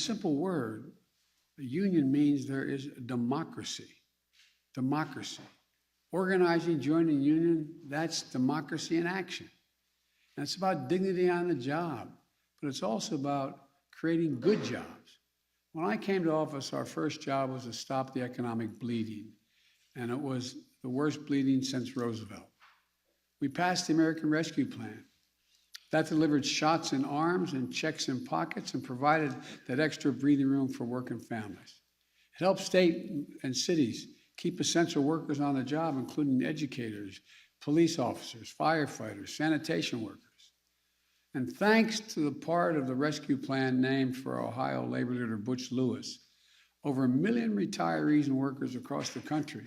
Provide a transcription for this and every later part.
Simple word, the union means there is democracy. Democracy. Organizing, joining a union, that's democracy in action. And it's about dignity on the job, but it's also about creating good jobs. When I came to office, our first job was to stop the economic bleeding, and it was the worst bleeding since Roosevelt. We passed the American Rescue Plan. That delivered shots in arms and checks in pockets and provided that extra breathing room for working families. It helped state and cities keep essential workers on the job, including educators, police officers, firefighters, sanitation workers. And thanks to the part of the rescue plan named for Ohio labor leader Butch Lewis, over 1 million retirees and workers across the country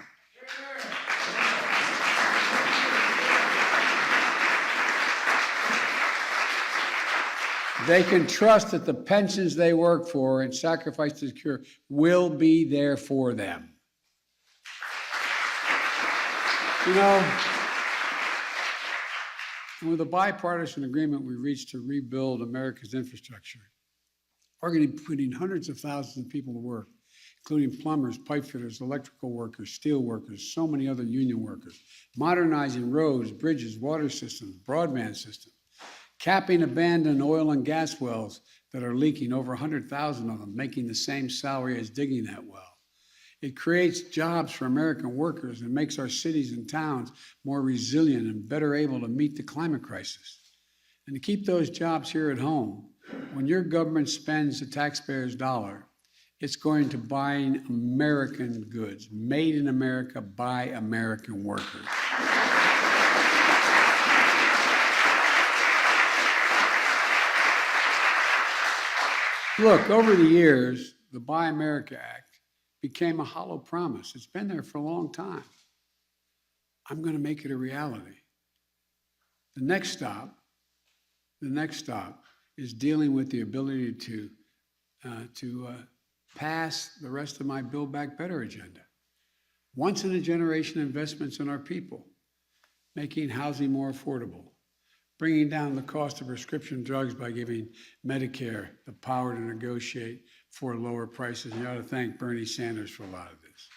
they can trust that the pensions they work for and sacrifice to secure will be there for them. You know, with a bipartisan agreement we reached to rebuild America's infrastructure, we're going to be putting hundreds of thousands of people to work, including plumbers, pipe fitters, electrical workers, steel workers, so many other union workers, modernizing roads, bridges, water systems, broadband systems, capping abandoned oil and gas wells that are leaking, over 100,000 of them, making the same salary as digging that well. It creates jobs for American workers and makes our cities and towns more resilient and better able to meet the climate crisis. And to keep those jobs here at home, when your government spends the taxpayer's dollar, it's going to buying American goods, made in America by American workers. Look, over the years, the Buy America Act became a hollow promise. It's been there for a long time. I'm going to make it a reality. The next stop is dealing with the ability to pass the rest of my Build Back Better agenda. Once in a generation investments in our people, making housing more affordable, bringing down the cost of prescription drugs by giving Medicare the power to negotiate for lower prices. You ought to thank Bernie Sanders for a lot of this.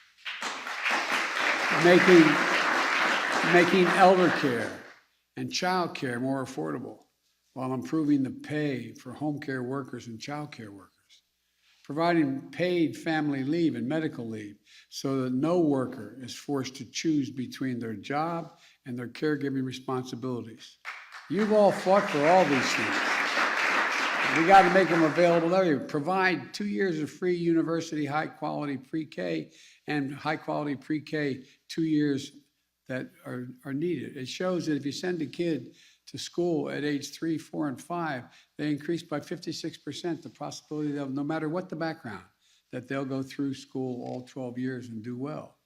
Making elder care and child care more affordable while improving the pay for home care workers and child care workers. Providing paid family leave and medical leave so that no worker is forced to choose between their job and their caregiving responsibilities. You've all fought for all these things. We got to make them available to everyone. Provide 2 years of free university high-quality pre-K and high-quality pre-K 2 years that are needed. It shows that if you send a kid to school at age 3, 4, and 5, they increase by 56% the possibility that no matter what the background, that they'll go through school all 12 years and do well.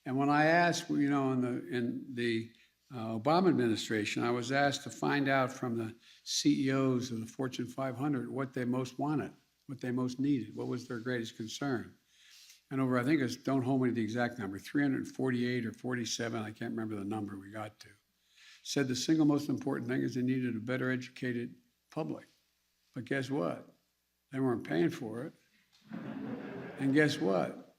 And when I asked, you know, in the Obama administration, I was asked to find out from the CEOs of the Fortune 500 what they most wanted, what they most needed, what was their greatest concern. And over, I think it's, don't hold me to the exact number, 348 or 47, I can't remember the number we got to, said the single most important thing is they needed a better educated public. But guess what? They weren't paying for it. And guess what?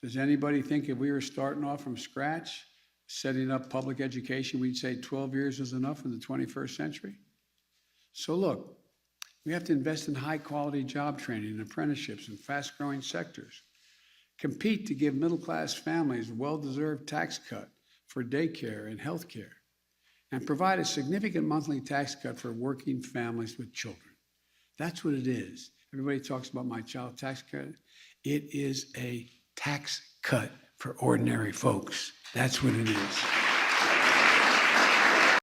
Does anybody think if we were starting off from scratch, setting up public education, we'd say 12 years is enough in the 21st century? So look, we have to invest in high quality job training and apprenticeships in fast growing sectors. Compete to give middle class families a well-deserved tax cut for daycare and health care, and provide a significant monthly tax cut for working families with children. That's what it is. Everybody talks about my child tax cut. It is a tax cut for ordinary folks. That's what it is.